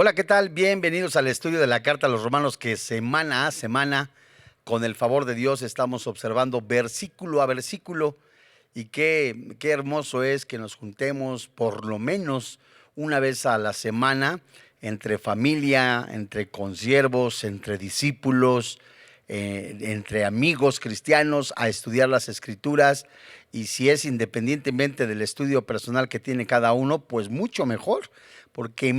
Hola, ¿qué tal? Bienvenidos al estudio de la Carta a los Romanos que semana a semana, con el favor de Dios, estamos observando versículo a versículo. Y qué hermoso es que nos juntemos por lo menos una vez a la semana, entre familia, entre consiervos, entre discípulos, entre amigos cristianos, a estudiar las Escrituras. Y si es independientemente del estudio personal que tiene cada uno, pues mucho mejor, porque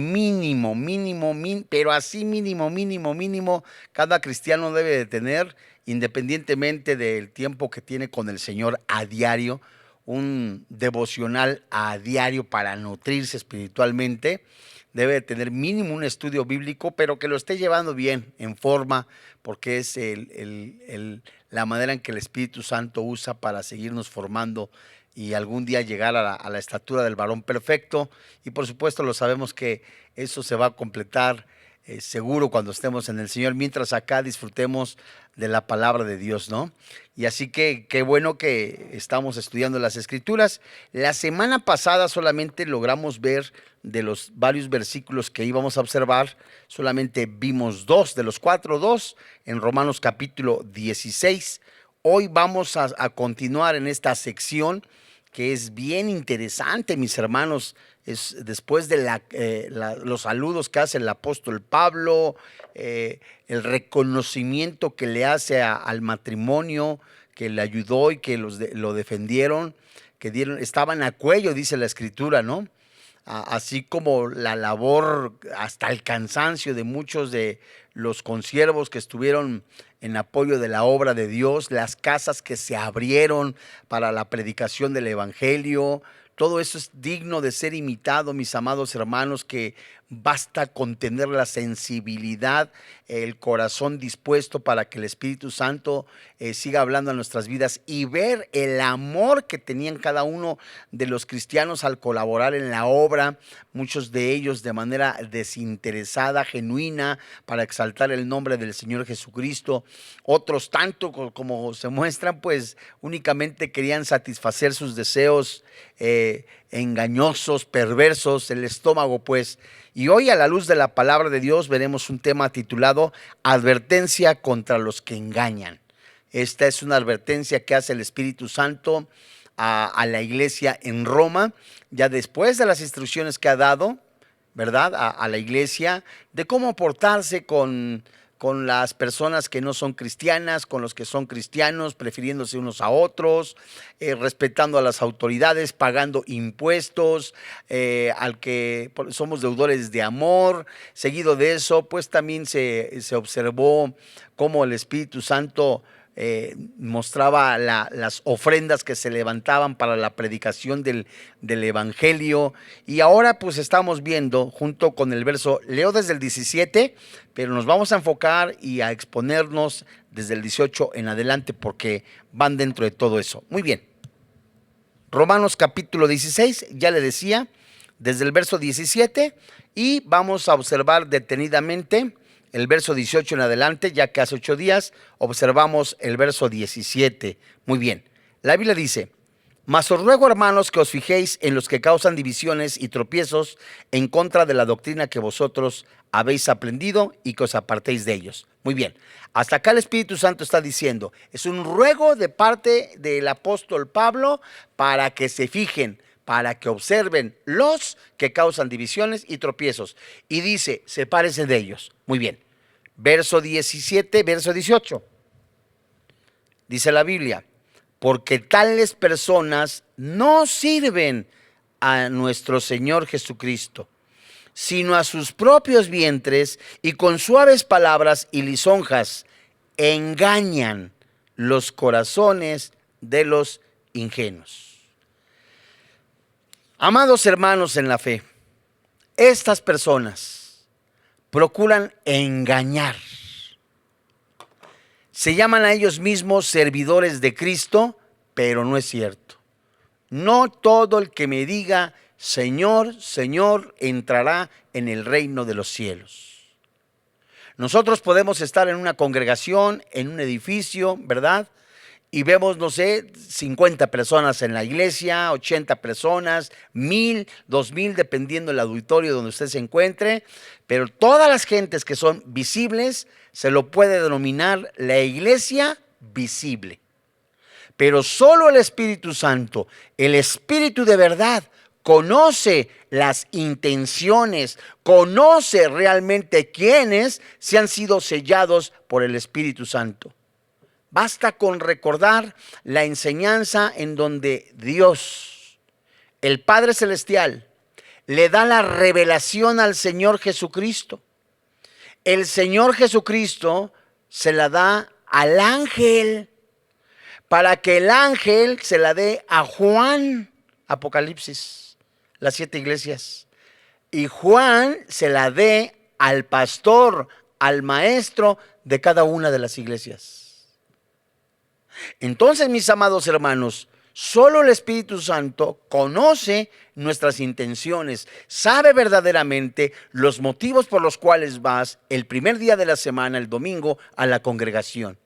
pero así mínimo, cada cristiano debe de tener, independientemente del tiempo que tiene con el Señor a diario, un devocional a diario para nutrirse espiritualmente. Debe de tener mínimo un estudio bíblico, pero que lo esté llevando bien, en forma, porque es la manera en que el Espíritu Santo usa para seguirnos formando y algún día llegar a la estatura del varón perfecto. Y por supuesto lo sabemos que eso se va a completar seguro cuando estemos en el Señor, mientras acá disfrutemos de la palabra de Dios, ¿no? Y así que qué bueno que estamos estudiando las Escrituras. La semana pasada solamente logramos ver de los varios versículos que íbamos a observar, solamente vimos dos, de los cuatro, dos, en Romanos capítulo 16. Hoy vamos a continuar en esta sección que es bien interesante, mis hermanos. Es después de los saludos que hace el apóstol Pablo, el reconocimiento que le hace al matrimonio, que le ayudó y que lo defendieron, estaban a cuello, dice la escritura, ¿no? Así como la labor hasta el cansancio de muchos de los consiervos que estuvieron en apoyo de la obra de Dios, las casas que se abrieron para la predicación del evangelio. Todo eso es digno de ser imitado, mis amados hermanos, que basta con tener la sensibilidad, el corazón dispuesto para que el Espíritu Santo siga hablando a nuestras vidas, y ver el amor que tenían cada uno de los cristianos al colaborar en la obra, muchos de ellos de manera desinteresada, genuina, para exaltar el nombre del Señor Jesucristo. Otros, tanto como se muestran, pues únicamente querían satisfacer sus deseos engañosos, perversos, el estómago, pues. Y hoy, a la luz de la palabra de Dios, veremos un tema titulado Advertencia contra los que engañan. Esta es una advertencia que hace el Espíritu Santo a la iglesia en Roma, ya después de las instrucciones que ha dado, ¿verdad?, a la iglesia, de cómo portarse con las personas que no son cristianas, con los que son cristianos, prefiriéndose unos a otros, respetando a las autoridades, pagando impuestos, al que somos deudores de amor. Seguido de eso, pues también se observó cómo el Espíritu Santo mostraba las ofrendas que se levantaban para la predicación del evangelio. Y ahora pues estamos viendo junto con el verso, leo desde el 17, pero nos vamos a enfocar y a exponernos desde el 18 en adelante, porque van dentro de todo eso. Muy bien, Romanos capítulo 16, ya le decía, desde el verso 17, y vamos a observar detenidamente el verso 18 en adelante, ya que hace 8 días observamos el verso 17. Muy bien, la Biblia dice: mas os ruego, hermanos, que os fijéis en los que causan divisiones y tropiezos en contra de la doctrina que vosotros habéis aprendido, y que os apartéis de ellos. Muy bien, hasta acá el Espíritu Santo está diciendo, es un ruego de parte del apóstol Pablo para que se fijen, para que observen los que causan divisiones y tropiezos. Y dice, sepárense de ellos. Muy bien, verso 17, verso 18. Dice la Biblia: porque tales personas no sirven a nuestro Señor Jesucristo, sino a sus propios vientres, y con suaves palabras y lisonjas engañan los corazones de los ingenuos. Amados hermanos en la fe, estas personas procuran engañar. Se llaman a ellos mismos servidores de Cristo, pero no es cierto. No todo el que me diga Señor, Señor, entrará en el reino de los cielos. Nosotros podemos estar en una congregación, en un edificio, ¿verdad?, y vemos, no sé, 50 personas en la iglesia, 80 personas, 1000, 2000, dependiendo del auditorio donde usted se encuentre, pero todas las gentes que son visibles se lo puede denominar la iglesia visible. Pero solo el Espíritu Santo, el Espíritu de verdad, conoce las intenciones, conoce realmente quiénes se han sido sellados por el Espíritu Santo. Basta con recordar la enseñanza en donde Dios, el Padre Celestial, le da la revelación al Señor Jesucristo. El Señor Jesucristo se la da al ángel, para que el ángel se la dé a Juan, Apocalipsis, las 7 iglesias. Y Juan se la dé al pastor, al maestro de cada una de las iglesias. Entonces, mis amados hermanos, solo el Espíritu Santo conoce nuestras intenciones, sabe verdaderamente los motivos por los cuales vas el primer día de la semana, el domingo, a la congregación.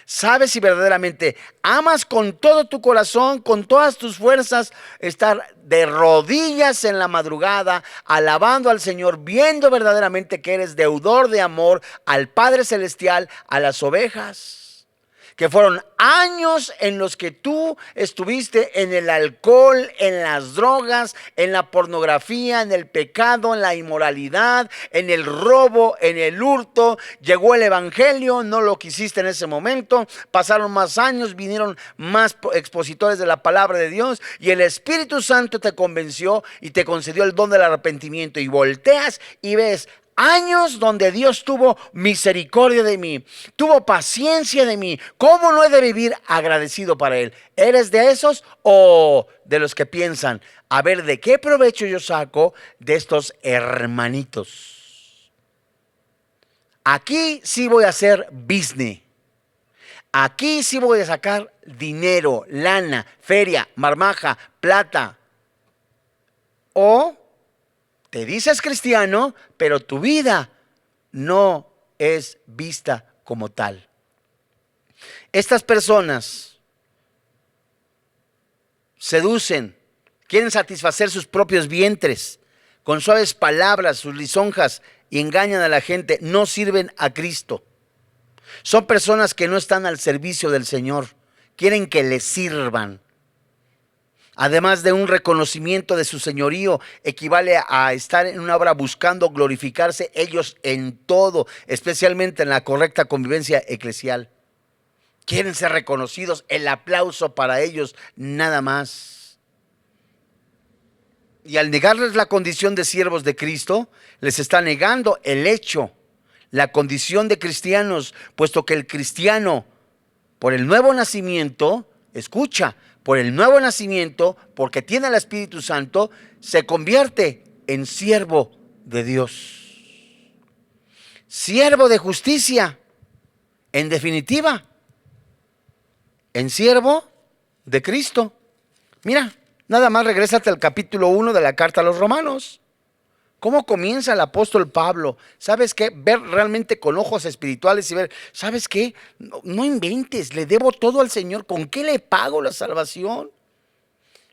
Sabe si verdaderamente amas con todo tu corazón, con todas tus fuerzas, estar de rodillas en la madrugada, alabando al Señor, viendo verdaderamente que eres deudor de amor al Padre Celestial, a las ovejas. Que fueron años en los que tú estuviste en el alcohol, en las drogas, en la pornografía, en el pecado, en la inmoralidad, en el robo, en el hurto. Llegó el evangelio, no lo quisiste en ese momento. Pasaron más años, vinieron más expositores de la palabra de Dios y el Espíritu Santo te convenció y te concedió el don del arrepentimiento. Y volteas y ves años donde Dios tuvo misericordia de mí, tuvo paciencia de mí. ¿Cómo no he de vivir agradecido para Él? ¿Eres de esos o de los que piensan, a ver, de qué provecho yo saco de estos hermanitos? Aquí sí voy a hacer business. Aquí sí voy a sacar dinero, lana, feria, marmaja, plata. O te dices cristiano, pero tu vida no es vista como tal. Estas personas seducen, quieren satisfacer sus propios vientres con suaves palabras, sus lisonjas, y engañan a la gente. No sirven a Cristo. Son personas que no están al servicio del Señor, quieren que les sirvan. Además de un reconocimiento de su señorío, equivale a estar en una obra buscando glorificarse ellos en todo, especialmente en la correcta convivencia eclesial. Quieren ser reconocidos, el aplauso para ellos, nada más. Y al negarles la condición de siervos de Cristo, les está negando el hecho, la condición de cristianos, puesto que el cristiano, por el nuevo nacimiento, escucha, por el nuevo nacimiento, porque tiene el Espíritu Santo, se convierte en siervo de Dios. Siervo de justicia, en definitiva, en siervo de Cristo. Mira, nada más regrésate al capítulo 1 de la carta a los Romanos. ¿Cómo comienza el apóstol Pablo? ¿Sabes qué? Ver realmente con ojos espirituales y ver, ¿sabes qué? No inventes, le debo todo al Señor. ¿Con qué le pago la salvación?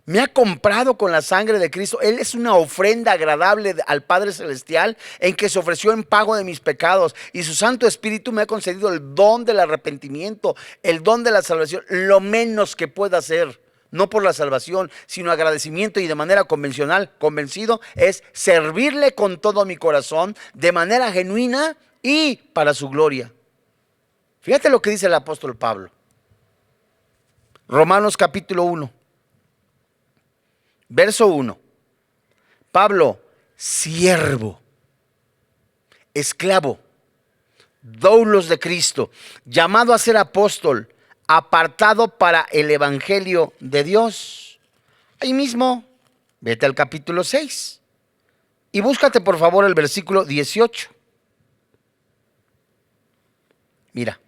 Me ha comprado con la sangre de Cristo. Él es una ofrenda agradable al Padre Celestial en que se ofreció en pago de mis pecados. Y su Santo Espíritu me ha concedido el don del arrepentimiento, el don de la salvación, lo menos que pueda hacer. No por la salvación, sino agradecimiento y de manera convencional, convencido, es servirle con todo mi corazón, de manera genuina y para su gloria. Fíjate lo que dice el apóstol Pablo. Romanos capítulo 1, verso 1. Pablo, siervo, esclavo, doulos de Cristo, llamado a ser apóstol, apartado para el evangelio de Dios. Ahí mismo, vete al capítulo 6 y búscate por favor el versículo 18. Mira,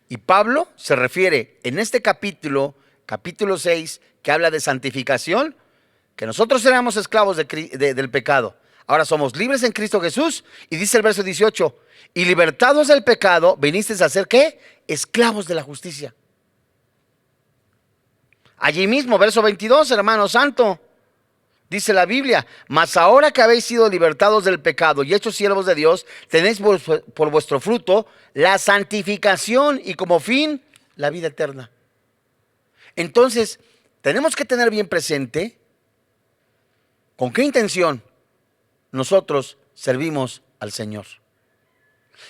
y Pablo se refiere en este capítulo 6, que habla de santificación, que nosotros éramos esclavos del pecado. Ahora somos libres en Cristo Jesús, y dice el verso 18, y libertados del pecado, vinisteis a ser ¿qué? Esclavos de la justicia. Allí mismo, verso 22, hermano santo, dice la Biblia: mas ahora que habéis sido libertados del pecado y hechos siervos de Dios, tenéis por vuestro fruto la santificación y como fin la vida eterna. Entonces, tenemos que tener bien presente con qué intención nosotros servimos al Señor.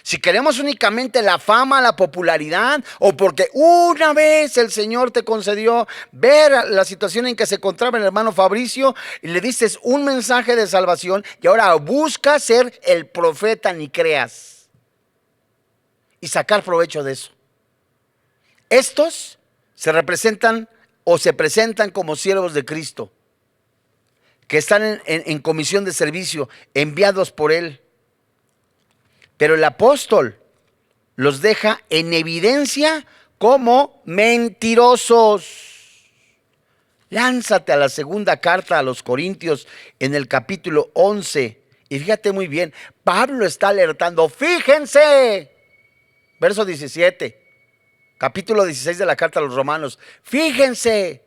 Si queremos únicamente la fama, la popularidad, o porque una vez el Señor te concedió ver la situación en que se encontraba el hermano Fabricio y le diste un mensaje de salvación y ahora busca ser el profeta, ni creas, y sacar provecho de eso. Estos se representan o se presentan como siervos de Cristo, que están en comisión de servicio, enviados por Él. Pero el apóstol los deja en evidencia como mentirosos. Lánzate a la segunda carta a los Corintios en el capítulo 11. Y fíjate muy bien, Pablo está alertando. Fíjense, verso 17, capítulo 16 de la carta a los Romanos. Fíjense.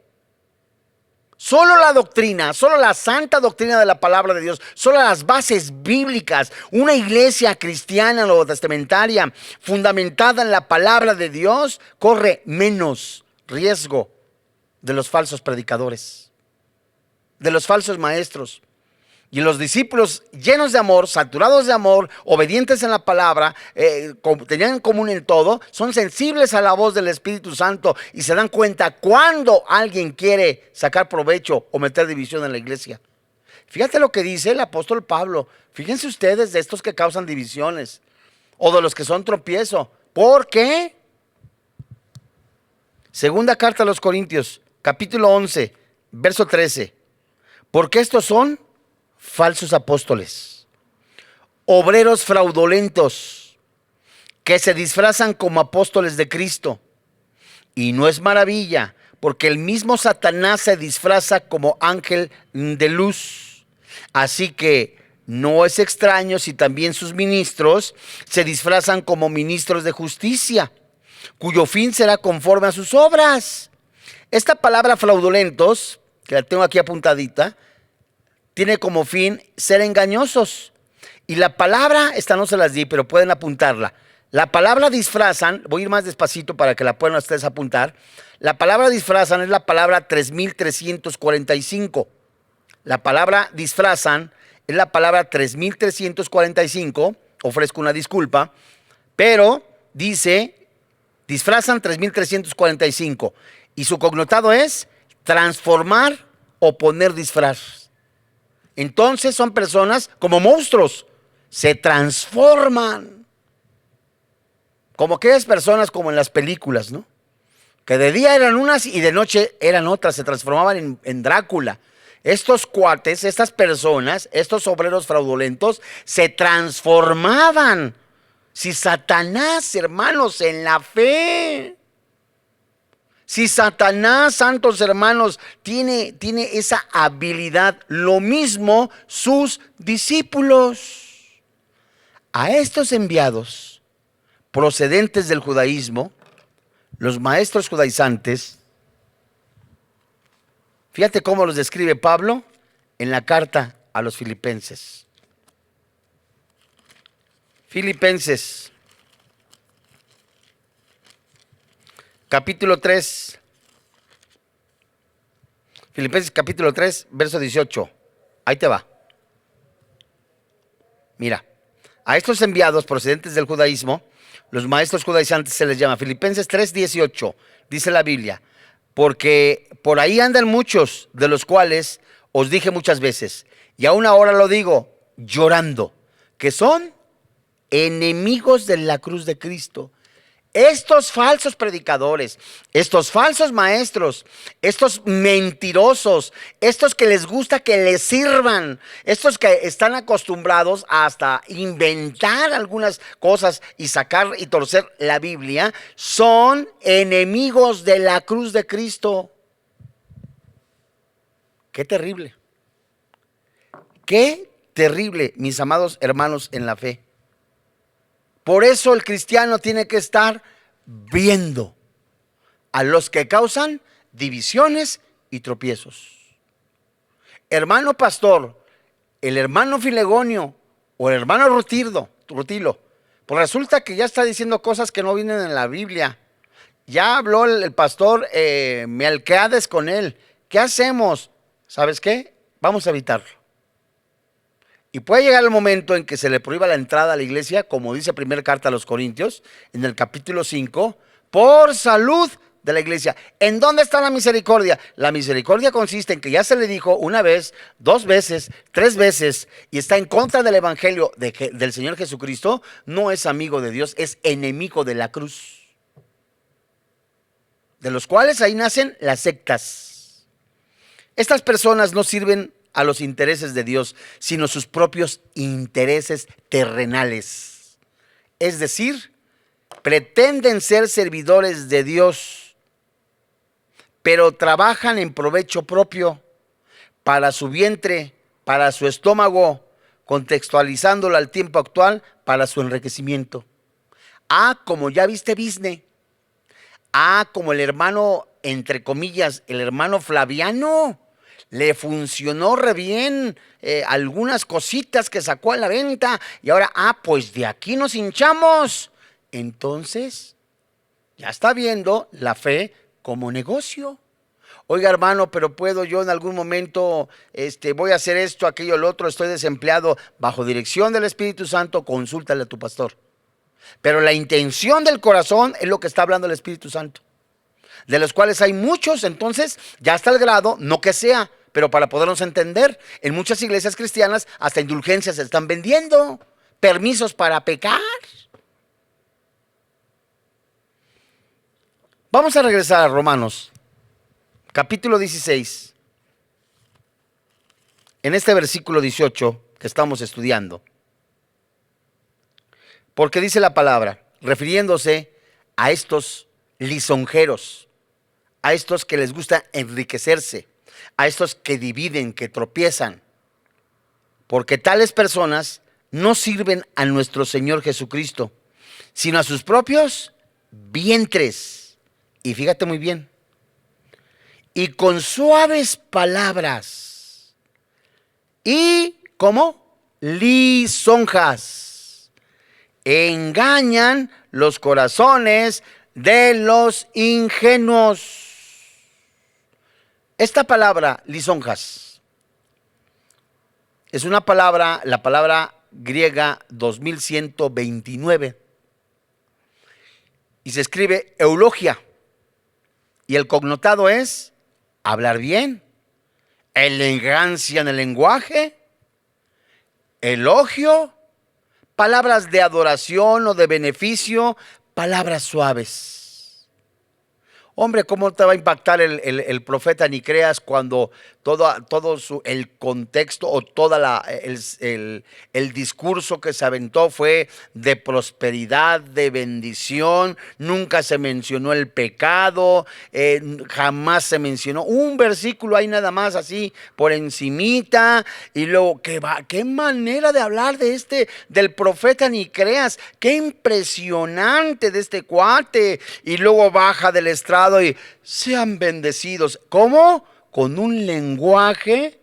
Solo la doctrina, solo la santa doctrina de la palabra de Dios, solo las bases bíblicas, una iglesia cristiana nuevotestamentaria fundamentada en la palabra de Dios, corre menos riesgo de los falsos predicadores, de los falsos maestros. Y los discípulos llenos de amor, saturados de amor, obedientes en la palabra, tenían en común en todo, son sensibles a la voz del Espíritu Santo y se dan cuenta cuando alguien quiere sacar provecho o meter división en la iglesia. Fíjate lo que dice el apóstol Pablo. Fíjense ustedes de estos que causan divisiones o de los que son tropiezo. ¿Por qué? Segunda carta a los Corintios, capítulo 11, verso 13. Porque estos son falsos apóstoles, obreros fraudulentos, que se disfrazan como apóstoles de Cristo. Y no es maravilla, porque el mismo Satanás se disfraza como ángel de luz. Así que no es extraño si también sus ministros se disfrazan como ministros de justicia, cuyo fin será conforme a sus obras. Esta palabra fraudulentos, que la tengo aquí apuntadita, tiene como fin ser engañosos. Y la palabra, esta no se las di, pero pueden apuntarla. La palabra disfrazan, voy a ir más despacito para que la puedan ustedes apuntar. La palabra disfrazan es la palabra 3345. La palabra disfrazan es la palabra 3345. Ofrezco una disculpa, pero dice disfrazan 3345. Y su connotado es transformar o poner disfraz. Entonces son personas como monstruos, se transforman. Como aquellas personas como en las películas, ¿no? Que de día eran unas y de noche eran otras, se transformaban en Drácula. Estos cuates, estas personas, estos obreros fraudulentos, se transformaban. Si Satanás, hermanos, en la fe... Si Satanás, santos hermanos, tiene esa habilidad, lo mismo sus discípulos. A estos enviados procedentes del judaísmo, los maestros judaizantes, fíjate cómo los describe Pablo en la carta a los Filipenses. Filipenses, capítulo 3, Filipenses capítulo 3, verso 18. Ahí te va. Mira, a estos enviados procedentes del judaísmo, los maestros judaizantes se les llama. Filipenses 3, 18, dice la Biblia: porque por ahí andan muchos, de los cuales os dije muchas veces, y aún ahora lo digo, llorando, que son enemigos de la cruz de Cristo. Estos falsos predicadores, estos falsos maestros, estos mentirosos, estos que les gusta que les sirvan, estos que están acostumbrados hasta inventar algunas cosas y sacar y torcer la Biblia, son enemigos de la cruz de Cristo. Qué terrible. Qué terrible, mis amados hermanos en la fe. Por eso el cristiano tiene que estar viendo a los que causan divisiones y tropiezos. Hermano pastor, el hermano Filegonio o el hermano Rutilo, pues resulta que ya está diciendo cosas que no vienen en la Biblia. Ya habló el pastor Melquiades con él. ¿Qué hacemos? ¿Sabes qué? Vamos a evitarlo. Y puede llegar el momento en que se le prohíba la entrada a la iglesia, como dice primera carta a los Corintios, en el capítulo 5, por salud de la iglesia. ¿En dónde está la misericordia? La misericordia consiste en que ya se le dijo una vez, 2 veces, 3 veces, y está en contra del evangelio del Señor Jesucristo. No es amigo de Dios, es enemigo de la cruz, de los cuales ahí nacen las sectas. Estas personas no sirven a los intereses de Dios, sino sus propios intereses terrenales. Es decir, pretenden ser servidores de Dios, pero trabajan en provecho propio, para su vientre, para su estómago, contextualizándolo al tiempo actual, para su enriquecimiento. Como ya viste Disney. Como el hermano, entre comillas, el hermano Flaviano, le funcionó re bien algunas cositas que sacó a la venta y ahora, pues de aquí nos hinchamos. Entonces, ya está viendo la fe como negocio. Oiga, hermano, pero puedo yo en algún momento, voy a hacer esto, aquello, lo otro, estoy desempleado. Bajo dirección del Espíritu Santo, consúltale a tu pastor. Pero la intención del corazón es lo que está hablando el Espíritu Santo, de los cuales hay muchos. Entonces ya está el grado, no que sea, pero para podernos entender, en muchas iglesias cristianas hasta indulgencias se están vendiendo, permisos para pecar. Vamos a regresar a Romanos, capítulo 16, en este versículo 18 que estamos estudiando. Porque dice la palabra, refiriéndose a estos lisonjeros, a estos que les gusta enriquecerse, a estos que dividen, que tropiezan, porque tales personas no sirven a nuestro Señor Jesucristo, sino a sus propios vientres. Y fíjate muy bien, y con suaves palabras y como lisonjas engañan los corazones de los ingenuos. Esta palabra, lisonjas, es una palabra, la palabra griega 2129, y se escribe eulogia, y el connotado es hablar bien, elegancia en el lenguaje, elogio, palabras de adoración o de beneficio, palabras suaves. Hombre, ¿cómo te va a impactar el profeta Nicreas cuando todo el contexto o el discurso que se aventó fue de prosperidad, de bendición? Nunca se mencionó el pecado, jamás se mencionó un versículo ahí nada más así por encimita. Y luego, qué manera de hablar del profeta Nicreas, qué impresionante de este cuate. Y luego baja del estrado y sean bendecidos. ¿Cómo? Con un lenguaje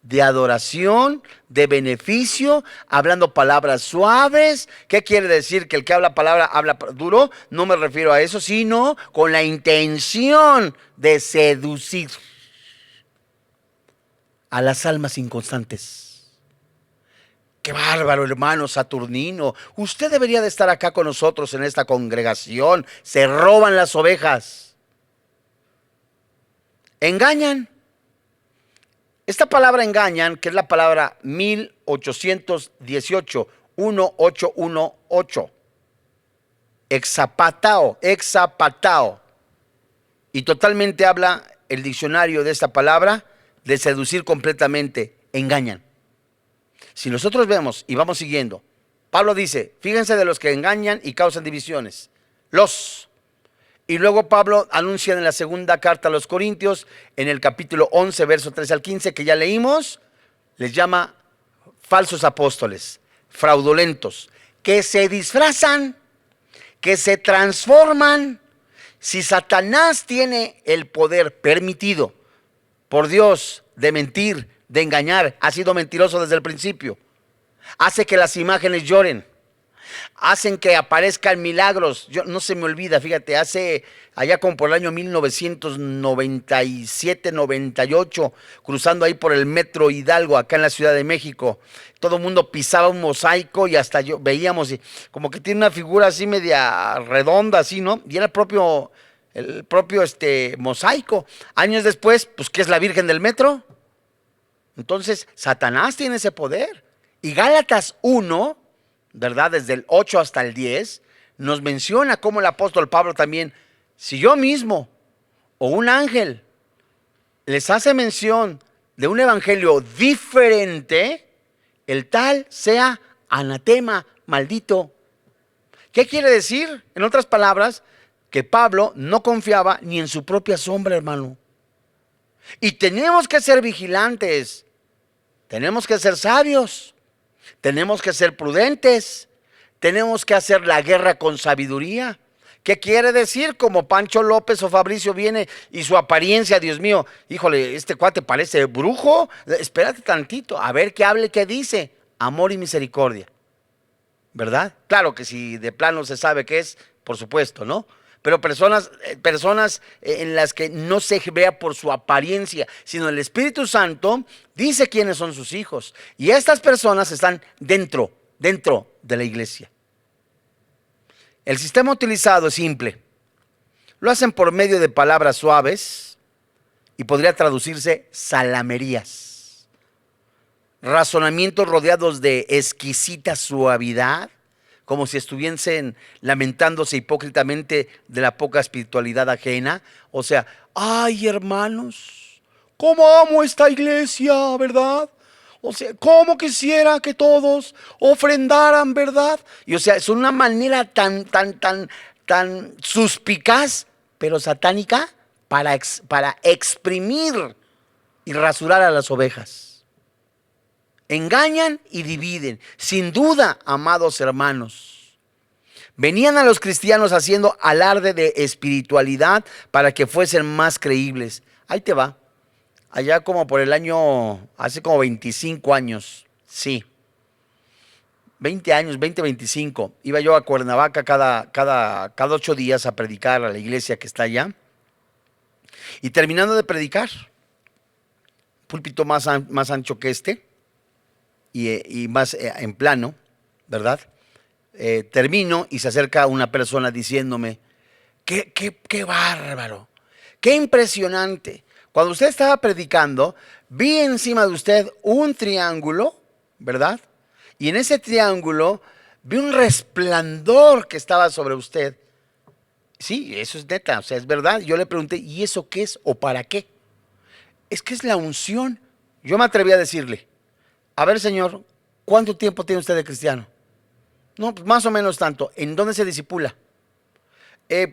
de adoración, de beneficio, hablando palabras suaves. ¿Qué quiere decir? Que el que habla palabra habla duro. No me refiero a eso, sino con la intención de seducir a las almas inconstantes. ¡Qué bárbaro, hermano Saturnino! Usted debería de estar acá con nosotros en esta congregación. Se roban las ovejas. Engañan. Esta palabra engañan, que es la palabra 1818, 1818. Exapatao. Y totalmente habla el diccionario de esta palabra de seducir completamente. Engañan. Si nosotros vemos y vamos siguiendo, Pablo dice, fíjense de los que engañan y causan divisiones. Y luego Pablo anuncia en la segunda carta a los Corintios, en el capítulo 11, verso 13 al 15, que ya leímos, les llama falsos apóstoles, fraudulentos, que se disfrazan, que se transforman, Si Satanás tiene el poder permitido por Dios de mentir, de engañar, ha sido mentiroso desde el principio, hace que las imágenes lloren, hacen que aparezcan milagros. Yo, no se me olvida, fíjate, hace allá como por el año 1997, 98, cruzando ahí por el Metro Hidalgo, acá en la Ciudad de México, todo el mundo pisaba un mosaico y hasta yo veíamos como que tiene una figura así media redonda, así, ¿no? Y era el propio mosaico. Años después, pues, ¿qué es la Virgen del Metro? Entonces, Satanás tiene ese poder. Y Gálatas 1, ¿verdad? Desde el 8 hasta el 10, nos menciona cómo el apóstol Pablo también, si yo mismo o un ángel les hace mención de un evangelio diferente, el tal sea anatema, maldito. ¿Qué quiere decir? En otras palabras, que Pablo no confiaba ni en su propia sombra, hermano. Y tenemos que ser vigilantes, tenemos que ser sabios, tenemos que ser prudentes, tenemos que hacer la guerra con sabiduría. ¿Qué quiere decir? Como Pancho López o Fabricio viene y su apariencia, Dios mío, híjole, este cuate parece brujo. Espérate tantito, a ver qué hable, qué dice. Amor y misericordia, ¿verdad? Claro que si de plano se sabe qué es, por supuesto, ¿no? Pero personas en las que no se vea por su apariencia, sino el Espíritu Santo dice quiénes son sus hijos. Y estas personas están dentro de la iglesia. El sistema utilizado es simple. Lo hacen por medio de palabras suaves y podría traducirse salamerías. Razonamientos rodeados de exquisita suavidad, como si estuviesen lamentándose hipócritamente de la poca espiritualidad ajena. O sea, ay, hermanos, cómo amo esta iglesia, ¿verdad? O sea, cómo quisiera que todos ofrendaran, ¿verdad? Y o sea, es una manera tan suspicaz, pero satánica, para exprimir y rasurar a las ovejas. Engañan y dividen. Sin duda, amados hermanos, venían a los cristianos haciendo alarde de espiritualidad para que fuesen más creíbles. Ahí te va. Allá como por el año, hace como 25 años, sí. 20 años, 25. Iba yo a Cuernavaca cada 8 días a predicar a la iglesia que está allá. Y terminando de predicar, púlpito más ancho que este, y más en plano, ¿verdad? Termino y se acerca una persona diciéndome, qué bárbaro, qué impresionante. Cuando usted estaba predicando, vi encima de usted un triángulo, ¿verdad? Y en ese triángulo vi un resplandor que estaba sobre usted. Sí, eso es neta, o sea, es verdad. Yo le pregunté, ¿y eso qué es o para qué? Es que es la unción. Yo me atreví a decirle, a ver, señor, ¿cuánto tiempo tiene usted de cristiano? No, pues más o menos tanto. ¿En dónde se discipula?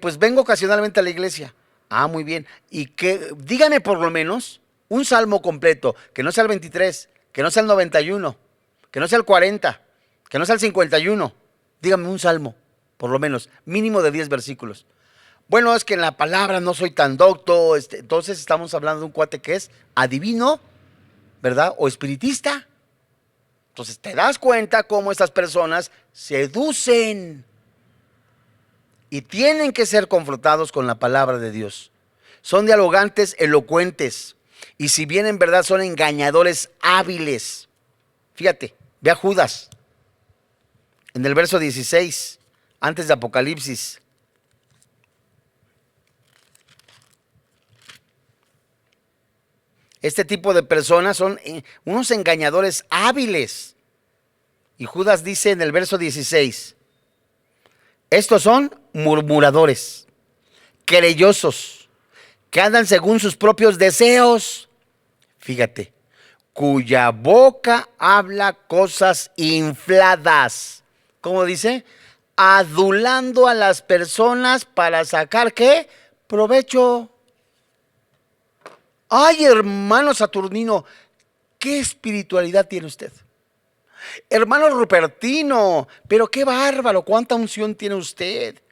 Pues vengo ocasionalmente a la iglesia. Ah, muy bien. Y que dígame por lo menos un salmo completo, que no sea el 23, que no sea el 91, que no sea el 40, que no sea el 51. Dígame un salmo, por lo menos, mínimo de 10 versículos. Bueno, es que en la palabra no soy tan docto. Entonces estamos hablando de un cuate que es adivino, ¿verdad? O espiritista. Entonces te das cuenta cómo estas personas seducen y tienen que ser confrontados con la palabra de Dios. Son dialogantes, elocuentes, y si bien en verdad son engañadores hábiles. Fíjate, ve a Judas, en el verso 16, antes de Apocalipsis. Este tipo de personas son unos engañadores hábiles. Y Judas dice en el verso 16, estos son murmuradores, querellosos, que andan según sus propios deseos. Fíjate, cuya boca habla cosas infladas. ¿Cómo dice? Adulando a las personas para sacar, ¿qué? Provecho. Ay, hermano Saturnino, ¿qué espiritualidad tiene usted? Hermano Rupertino, pero qué bárbaro, cuánta unción tiene usted.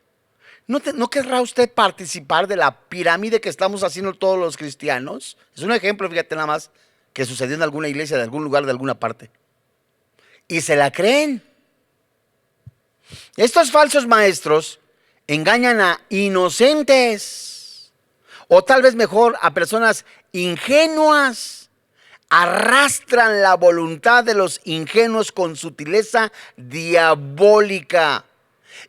¿No querrá usted participar de la pirámide que estamos haciendo todos los cristianos? Es un ejemplo, fíjate nada más, que sucedió en alguna iglesia, de algún lugar, de alguna parte. Y se la creen. Estos falsos maestros engañan a inocentes, o tal vez mejor a personas ingenuas. Arrastran la voluntad de los ingenuos con sutileza diabólica.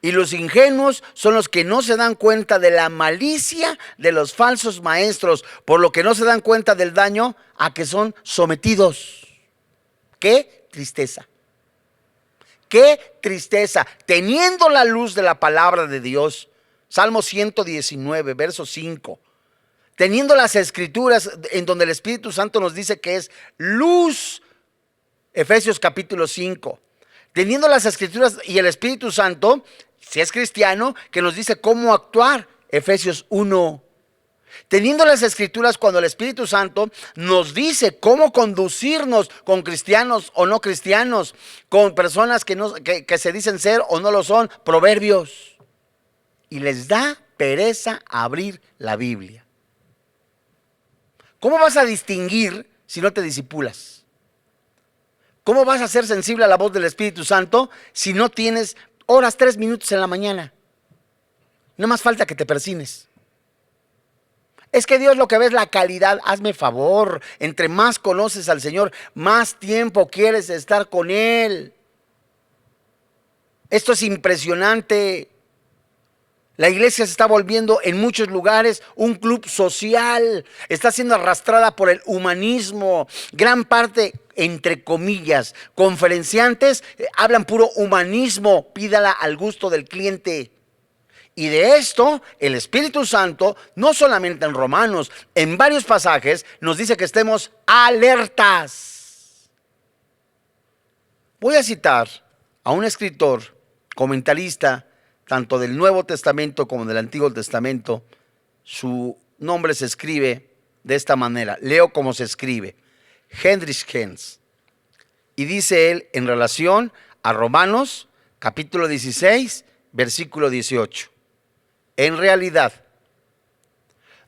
Y los ingenuos son los que no se dan cuenta de la malicia de los falsos maestros, por lo que no se dan cuenta del daño a que son sometidos. ¡Qué tristeza! ¡Qué tristeza! Teniendo la luz de la palabra de Dios, Salmo 119, verso 5. Teniendo las escrituras en donde el Espíritu Santo nos dice que es luz, Efesios capítulo 5. Teniendo las escrituras y el Espíritu Santo, si es cristiano, que nos dice cómo actuar, Efesios 1. Teniendo las escrituras cuando el Espíritu Santo nos dice cómo conducirnos con cristianos o no cristianos, con personas que se dicen ser o no lo son, Proverbios. Y les da pereza abrir la Biblia. ¿Cómo vas a distinguir si no te disipulas? ¿Cómo vas a ser sensible a la voz del Espíritu Santo si no tienes horas, 3 minutos en la mañana? No más falta que te persines. Es que Dios lo que ve es la calidad. Hazme favor, entre más conoces al Señor, más tiempo quieres estar con Él. Esto es impresionante. La iglesia se está volviendo en muchos lugares un club social. Está siendo arrastrada por el humanismo. Gran parte, entre comillas, conferenciantes hablan puro humanismo. Pídala al gusto del cliente. Y de esto, el Espíritu Santo, no solamente en Romanos, en varios pasajes, nos dice que estemos alertas. Voy a citar a un escritor, comentarista, tanto del Nuevo Testamento como del Antiguo Testamento. Su nombre se escribe de esta manera. Leo cómo se escribe. Heinrich Henz. Y dice él en relación a Romanos, capítulo 16, versículo 18. En realidad,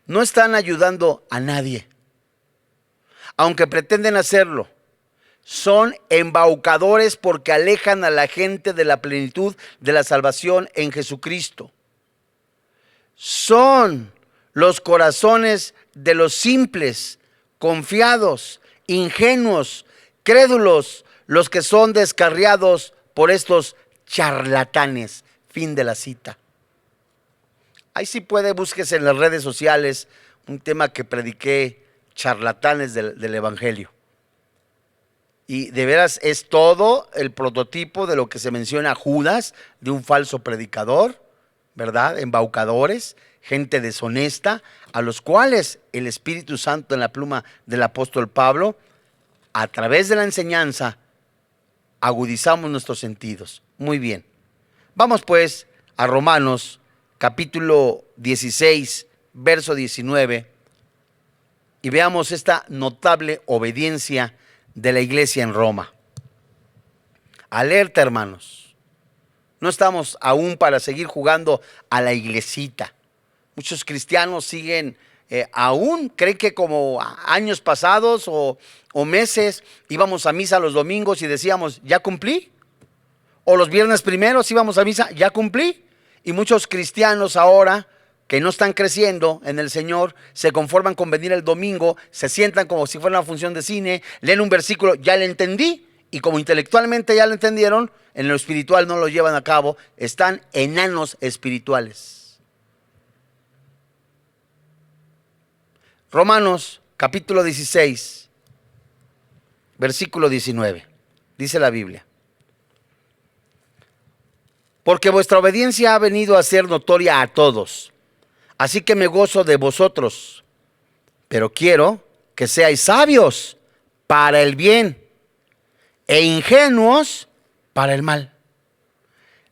no están ayudando a nadie, aunque pretenden hacerlo. Son embaucadores porque alejan a la gente de la plenitud de la salvación en Jesucristo. Son los corazones de los simples, confiados, ingenuos, crédulos, los que son descarriados por estos charlatanes. Fin de la cita. Ahí sí puede, búsquese en las redes sociales un tema que prediqué, charlatanes del Evangelio. Y de veras es todo el prototipo de lo que se menciona Judas, de un falso predicador, ¿verdad? Embaucadores, gente deshonesta, a los cuales el Espíritu Santo en la pluma del apóstol Pablo, a través de la enseñanza, agudizamos nuestros sentidos. Muy bien. Vamos pues a Romanos capítulo 16, verso 19, y veamos esta notable obediencia de la iglesia en Roma. Alerta, hermanos. No estamos aún para seguir jugando a la iglesita. Muchos cristianos siguen aún, creen que como años pasados o meses íbamos a misa los domingos y decíamos, ¿ya cumplí? O los viernes primeros íbamos a misa, ¿ya cumplí? Y muchos cristianos ahora que no están creciendo en el Señor, se conforman con venir el domingo, se sientan como si fuera una función de cine, leen un versículo, ya le entendí, y como intelectualmente ya lo entendieron, en lo espiritual no lo llevan a cabo, están enanos espirituales. Romanos capítulo 16, versículo 19, dice la Biblia. Porque vuestra obediencia ha venido a ser notoria a todos. Así que me gozo de vosotros, pero quiero que seáis sabios para el bien e ingenuos para el mal.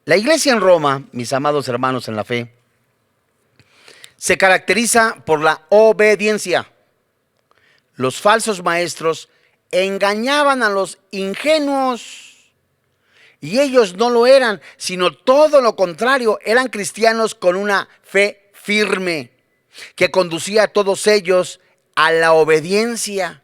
La iglesia en Roma, mis amados hermanos en la fe, se caracteriza por la obediencia. Los falsos maestros engañaban a los ingenuos Y ellos no lo eran, sino todo lo contrario, eran cristianos con una fe firme que conducía a todos ellos a la obediencia.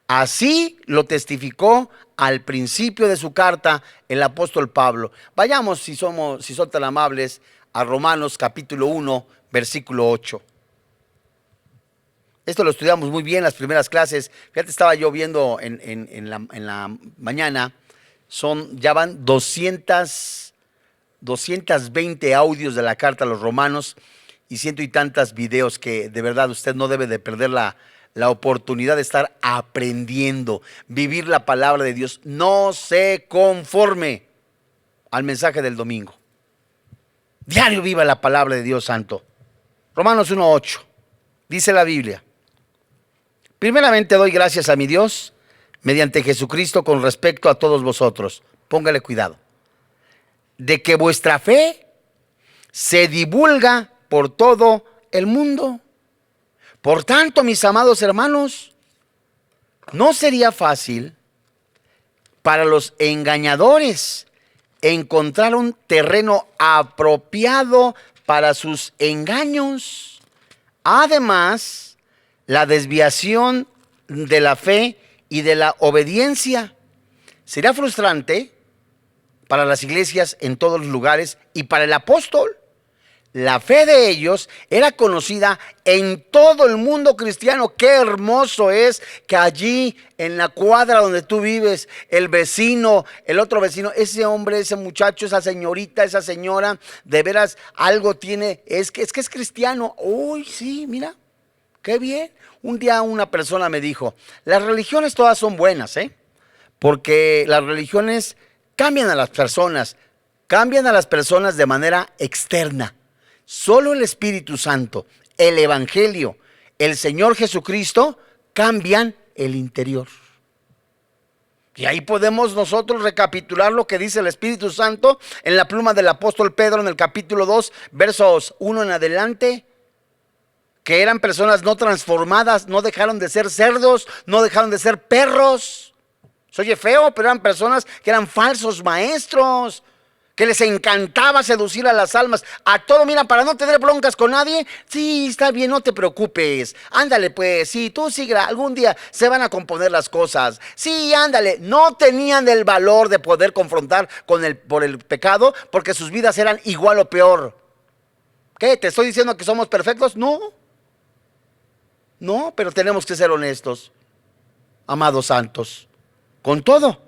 Así lo testificó al principio de su carta el apóstol Pablo. Vayamos, si son tan amables, a Romanos capítulo 1, versículo 8. Esto lo estudiamos muy bien en las primeras clases. Fíjate, estaba yo viendo en la mañana, ya van 220 audios de la carta a los romanos y ciento y tantas videos que de verdad usted no debe de perder la oportunidad de estar aprendiendo, vivir la palabra de Dios. No se conforme al mensaje del domingo. Diario viva la palabra de Dios santo. Romanos 1:8, dice la Biblia: primeramente doy gracias a mi Dios mediante Jesucristo con respecto a todos vosotros. Póngale cuidado. De que vuestra fe se divulga por todo el mundo. Por tanto, mis amados hermanos, no sería fácil para los engañadores encontrar un terreno apropiado para sus engaños. Además, la desviación de la fe y de la obediencia sería frustrante para las iglesias en todos los lugares y para el apóstol. La fe de ellos era conocida en todo el mundo cristiano. Qué hermoso es que allí en la cuadra donde tú vives, el vecino, el otro vecino, ese hombre, ese muchacho, esa señorita, esa señora, de veras algo tiene, es que es cristiano. Uy, sí, mira, qué bien. Un día una persona me dijo: las religiones todas son buenas, porque las religiones cambian a las personas de manera externa. Solo el Espíritu Santo, el Evangelio, el Señor Jesucristo cambian el interior. Y ahí podemos nosotros recapitular lo que dice el Espíritu Santo en la pluma del apóstol Pedro en el capítulo 2, versos 1 en adelante. Que eran personas no transformadas, no dejaron de ser cerdos, no dejaron de ser perros. Se oye feo, pero eran personas que eran falsos maestros, que les encantaba seducir a las almas. A todo, mira, para no tener broncas con nadie. Sí, está bien, no te preocupes. Ándale pues, sí, tú sigue, algún día se van a componer las cosas. Sí, ándale. No tenían el valor de poder confrontar por el pecado, porque sus vidas eran igual o peor. ¿Qué? ¿Te estoy diciendo que somos perfectos? No, pero tenemos que ser honestos, amados santos, con todo.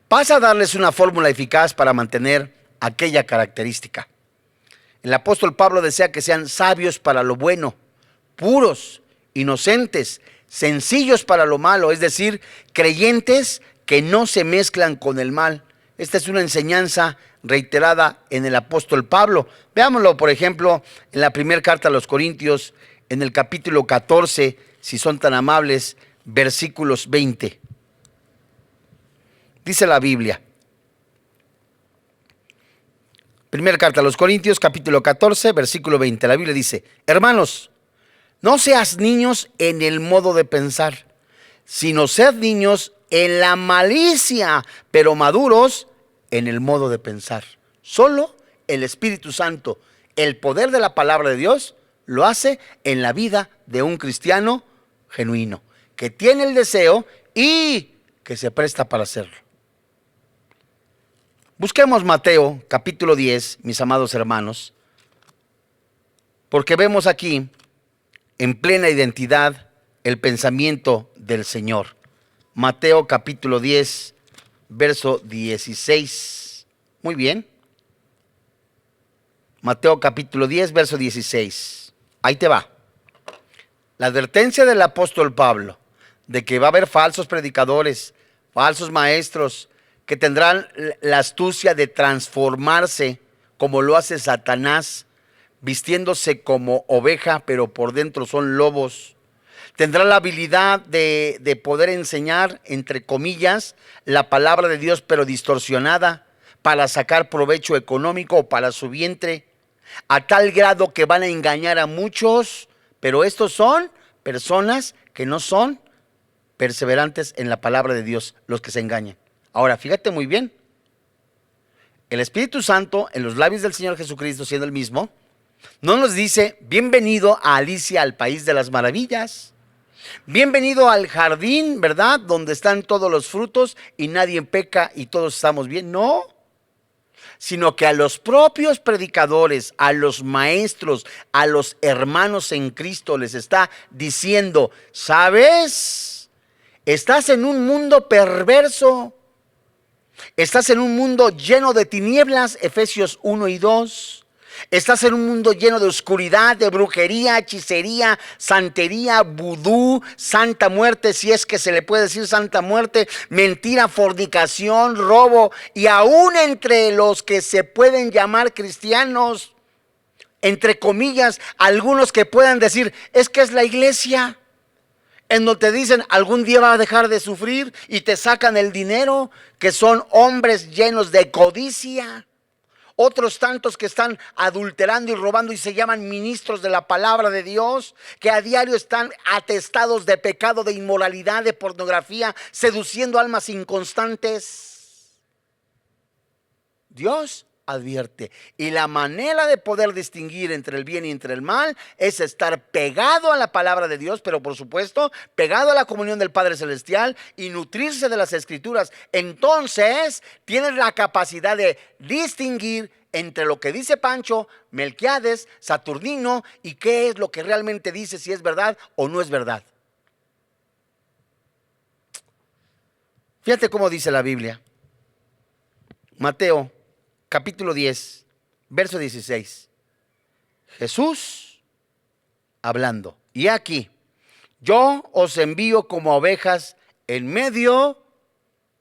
Pasa a darles una fórmula eficaz para mantener aquella característica. El apóstol Pablo desea que sean sabios para lo bueno, puros, inocentes, sencillos para lo malo, es decir, creyentes que no se mezclan con el mal. Esta es una enseñanza reiterada en el apóstol Pablo. Veámoslo, por ejemplo, en la primera carta a los Corintios, en el capítulo 14, si son tan amables, versículos 20. Dice la Biblia. Primera carta a los Corintios, capítulo 14, versículo 20. La Biblia dice: hermanos, no seas niños en el modo de pensar, sino sed niños en la malicia, pero maduros en el modo de pensar. Solo el Espíritu Santo, el poder de la palabra de Dios, lo hace en la vida de un cristiano genuino, que tiene el deseo y que se presta para hacerlo. Busquemos Mateo capítulo 10, mis amados hermanos, porque vemos aquí en plena identidad el pensamiento del Señor. Mateo capítulo 10, verso 16. Muy bien. Mateo capítulo 10, verso 16. Ahí te va. La advertencia del apóstol Pablo de que va a haber falsos predicadores, falsos maestros, que tendrán la astucia de transformarse como lo hace Satanás, vistiéndose como oveja, pero por dentro son lobos. Tendrá la habilidad de poder enseñar, entre comillas, la palabra de Dios, pero distorsionada, para sacar provecho económico o para su vientre, a tal grado que van a engañar a muchos, pero estos son personas que no son perseverantes en la palabra de Dios, los que se engañan. Ahora, fíjate muy bien. El Espíritu Santo, en los labios del Señor Jesucristo, siendo el mismo, no nos dice, bienvenido a Alicia al País de las Maravillas. Bienvenido al jardín, ¿verdad? Donde están todos los frutos y nadie peca y todos estamos bien. No, sino que a los propios predicadores, a los maestros, a los hermanos en Cristo les está diciendo, ¿sabes? Estás en un mundo perverso. Estás en un mundo lleno de tinieblas, Efesios 1 y 2. Estás en un mundo lleno de oscuridad, de brujería, hechicería, santería, vudú, santa muerte, si es que se le puede decir santa muerte, mentira, fornicación, robo. Y aún entre los que se pueden llamar cristianos, entre comillas, algunos que puedan decir, es que es la iglesia. En donde te dicen algún día va a dejar de sufrir y te sacan el dinero, que son hombres llenos de codicia. Otros tantos que están adulterando y robando y se llaman ministros de la palabra de Dios, que a diario están atestados de pecado, de inmoralidad, de pornografía, seduciendo almas inconstantes. Dios advierte, y la manera de poder distinguir entre el bien y entre el mal es estar pegado a la palabra de Dios, pero por supuesto pegado a la comunión del Padre Celestial y nutrirse de las Escrituras. Entonces tienes la capacidad de distinguir entre lo que dice Pancho, Melquiades, Saturnino, y qué es lo que realmente dice, si es verdad o no es verdad. Fíjate cómo dice la Biblia. Mateo capítulo 10, verso 16. Jesús hablando. Y aquí, yo os envío como ovejas en medio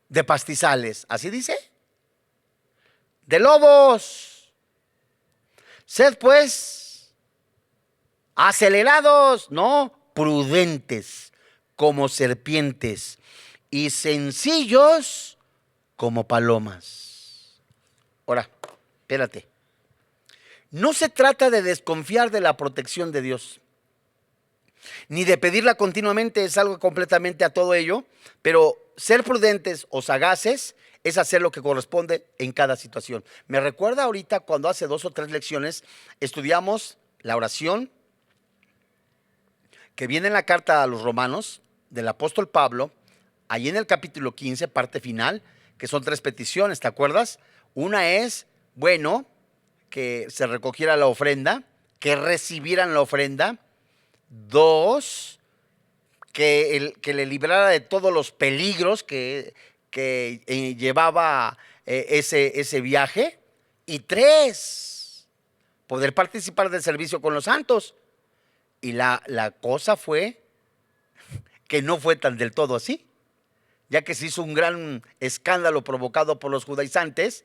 de pastizales. ¿Así dice? De lobos. Sed pues acelerados, no, prudentes como serpientes y sencillos como palomas. Ahora, espérate. No se trata de desconfiar de la protección de Dios, ni de pedirla continuamente, es algo completamente a todo ello, pero ser prudentes o sagaces es hacer lo que corresponde en cada situación. Me recuerda ahorita cuando hace 2 o 3 lecciones estudiamos la oración que viene en la carta a los Romanos del apóstol Pablo, ahí en el capítulo 15, parte final, que son 3 peticiones, ¿te acuerdas? Una es, bueno, que se recogiera la ofrenda, que recibieran la ofrenda. 2, que le librara de todos los peligros que llevaba ese viaje. Y 3, poder participar del servicio con los santos. Y la cosa fue que no fue tan del todo así, ya que se hizo un gran escándalo provocado por los judaizantes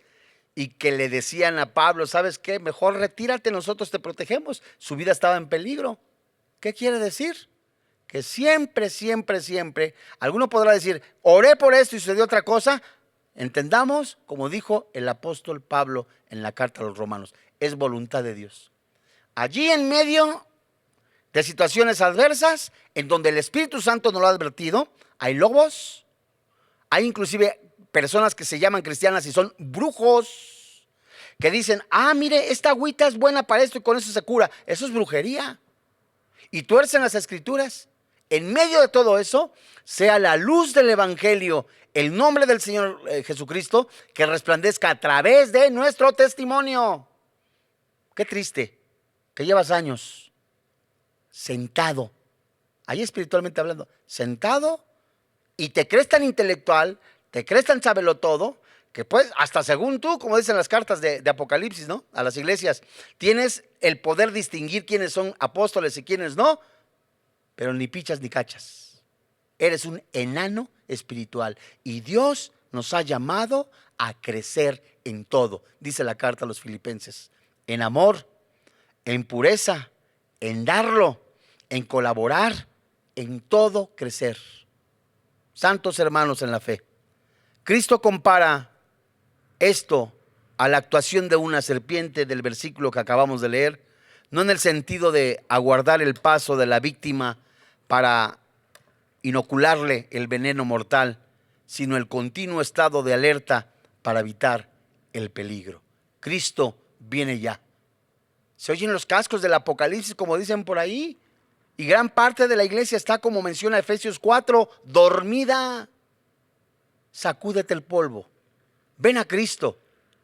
y que le decían a Pablo, ¿sabes qué? Mejor retírate, nosotros te protegemos. Su vida estaba en peligro. ¿Qué quiere decir? Que siempre, siempre, siempre, alguno podrá decir, oré por esto y sucedió otra cosa. Entendamos, como dijo el apóstol Pablo en la carta a los Romanos, es voluntad de Dios. Allí en medio de situaciones adversas, en donde el Espíritu Santo nos lo ha advertido, hay lobos, hay inclusive personas que se llaman cristianas y son brujos, que dicen, mire, esta agüita es buena para esto y con eso se cura. Eso es brujería. Y tuercen las Escrituras. En medio de todo eso, sea la luz del Evangelio, el nombre del Señor Jesucristo, que resplandezca a través de nuestro testimonio. Qué triste que llevas años sentado, ahí espiritualmente hablando, sentado, y te crees tan intelectual, te crees tan sabelotodo, que pues hasta según tú, como dicen las cartas de Apocalipsis, ¿no? A las iglesias, tienes el poder distinguir quiénes son apóstoles y quiénes no, pero ni pichas ni cachas. Eres un enano espiritual y Dios nos ha llamado a crecer en todo, dice la carta a los Filipenses, en amor, en pureza, en darlo, en colaborar, en todo crecer. Santos hermanos en la fe, Cristo compara esto a la actuación de una serpiente del versículo que acabamos de leer, no en el sentido de aguardar el paso de la víctima para inocularle el veneno mortal, sino el continuo estado de alerta para evitar el peligro. Cristo viene ya. Se oyen los cascos del Apocalipsis, como dicen por ahí, y gran parte de la iglesia está, como menciona Efesios 4, dormida. Sacúdete el polvo, ven a Cristo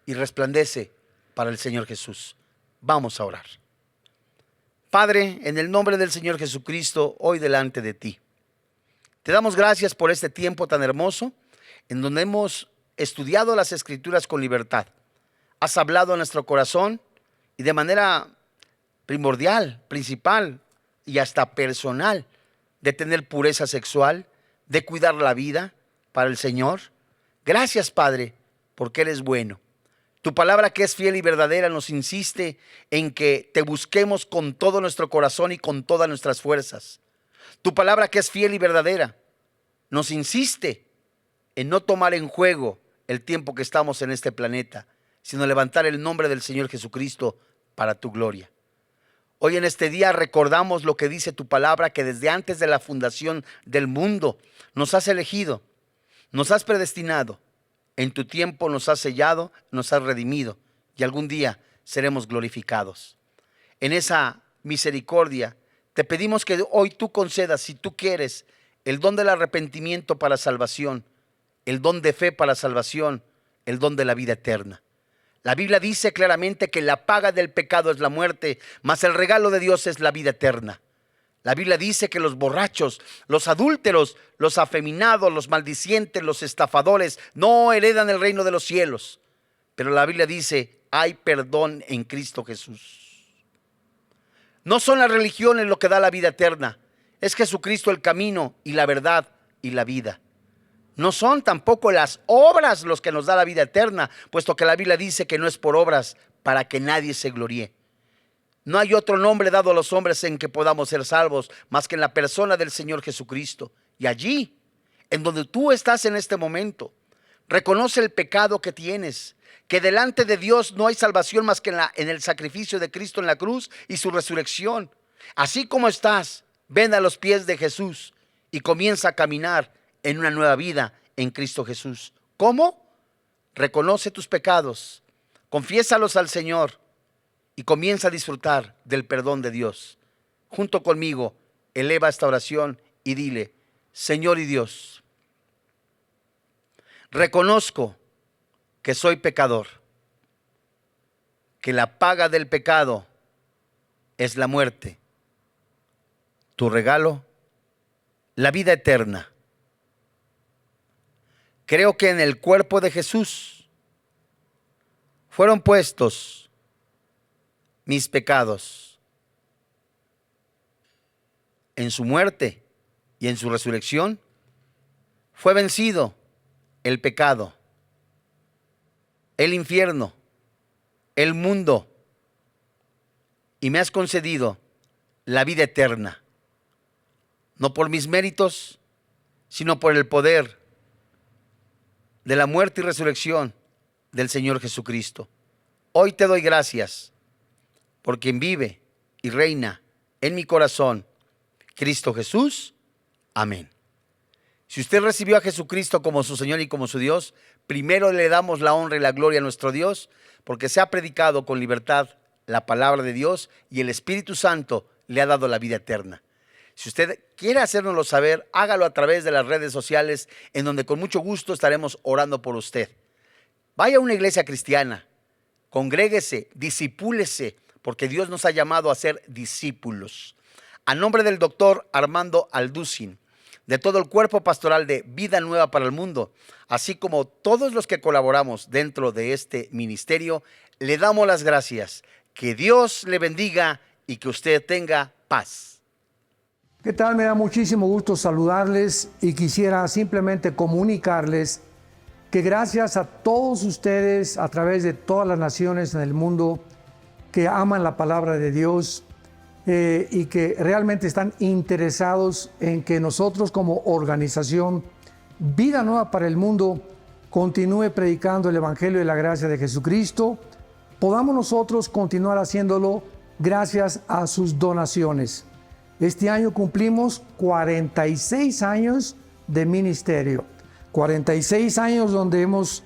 y resplandece para el Señor Jesús. Vamos a orar. Padre, en el nombre del Señor Jesucristo, hoy delante de ti, te damos gracias por este tiempo tan hermoso en donde hemos estudiado las Escrituras con libertad. Has hablado a nuestro corazón y de manera primordial, principal y hasta personal, de tener pureza sexual, de cuidar la vida para el Señor. Gracias, Padre, porque eres bueno. Tu palabra, que es fiel y verdadera, nos insiste en que te busquemos con todo nuestro corazón y con todas nuestras fuerzas. Tu palabra, que es fiel y verdadera, nos insiste en no tomar en juego el tiempo que estamos en este planeta, sino levantar el nombre del Señor Jesucristo para tu gloria. Hoy en este día recordamos lo que dice tu palabra, que desde antes de la fundación del mundo nos has elegido, nos has predestinado, en tu tiempo nos has sellado, nos has redimido y algún día seremos glorificados. En esa misericordia te pedimos que hoy tú concedas, si tú quieres, el don del arrepentimiento para salvación, el don de fe para salvación, el don de la vida eterna. La Biblia dice claramente que la paga del pecado es la muerte, mas el regalo de Dios es la vida eterna. La Biblia dice que los borrachos, los adúlteros, los afeminados, los maldicientes, los estafadores no heredan el reino de los cielos. Pero la Biblia dice, hay perdón en Cristo Jesús. No son las religiones lo que da la vida eterna, es Jesucristo el camino y la verdad y la vida. No son tampoco las obras los que nos da la vida eterna, puesto que la Biblia dice que no es por obras para que nadie se gloríe. No hay otro nombre dado a los hombres en que podamos ser salvos más que en la persona del Señor Jesucristo. Y allí, en donde tú estás en este momento, reconoce el pecado que tienes, que delante de Dios no hay salvación más que en el sacrificio de Cristo en la cruz y su resurrección. Así como estás, ven a los pies de Jesús y comienza a caminar en una nueva vida en Cristo Jesús. ¿Cómo? Reconoce tus pecados, confiésalos al Señor y comienza a disfrutar del perdón de Dios. Junto conmigo, eleva esta oración y dile: Señor y Dios, reconozco que soy pecador, que la paga del pecado es la muerte. Tu regalo, la vida eterna. Creo que en el cuerpo de Jesús fueron puestos mis pecados. En su muerte y en su resurrección fue vencido el pecado, el infierno, el mundo, y me has concedido la vida eterna, no por mis méritos, sino por el poder de la muerte y resurrección del Señor Jesucristo. Hoy te doy gracias por quien vive y reina en mi corazón, Cristo Jesús. Amén. Si usted recibió a Jesucristo como su Señor y como su Dios, primero le damos la honra y la gloria a nuestro Dios, porque se ha predicado con libertad la palabra de Dios y el Espíritu Santo le ha dado la vida eterna. Si usted quiere hacérnoslo saber, hágalo a través de las redes sociales, en donde con mucho gusto estaremos orando por usted. Vaya a una iglesia cristiana, congréguese, discipúlese, porque Dios nos ha llamado a ser discípulos. A nombre del doctor Armando Alducin, de todo el cuerpo pastoral de Vida Nueva para el Mundo, así como todos los que colaboramos dentro de este ministerio, le damos las gracias. Que Dios le bendiga y que usted tenga paz. ¿Qué tal? Me da muchísimo gusto saludarles y quisiera simplemente comunicarles que gracias a todos ustedes a través de todas las naciones en el mundo que aman la palabra de Dios y que realmente están interesados en que nosotros como organización Vida Nueva para el Mundo continúe predicando el Evangelio de la gracia de Jesucristo, podamos nosotros continuar haciéndolo gracias a sus donaciones. Este año cumplimos 46 años de ministerio. 46 años donde hemos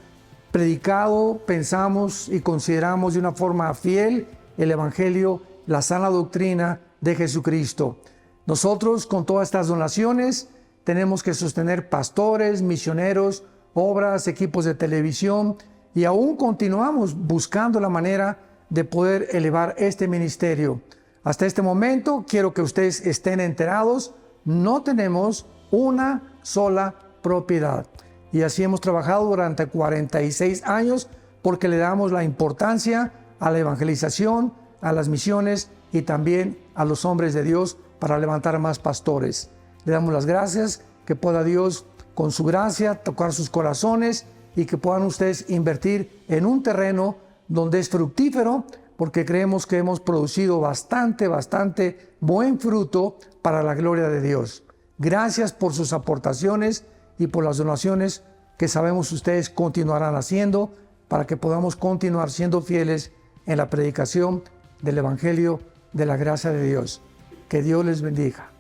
predicado, pensamos y consideramos de una forma fiel el Evangelio, la sana doctrina de Jesucristo. Nosotros, con todas estas donaciones, tenemos que sostener pastores, misioneros, obras, equipos de televisión, y aún continuamos buscando la manera de poder elevar este ministerio. Hasta este momento, quiero que ustedes estén enterados, no tenemos una sola propiedad. Y así hemos trabajado durante 46 años porque le damos la importancia a la evangelización, a las misiones y también a los hombres de Dios para levantar más pastores. Le damos las gracias, que pueda Dios con su gracia tocar sus corazones y que puedan ustedes invertir en un terreno donde es fructífero, porque creemos que hemos producido bastante buen fruto para la gloria de Dios. Gracias por sus aportaciones y por las donaciones que sabemos ustedes continuarán haciendo para que podamos continuar siendo fieles en la predicación del Evangelio de la gracia de Dios. Que Dios les bendiga.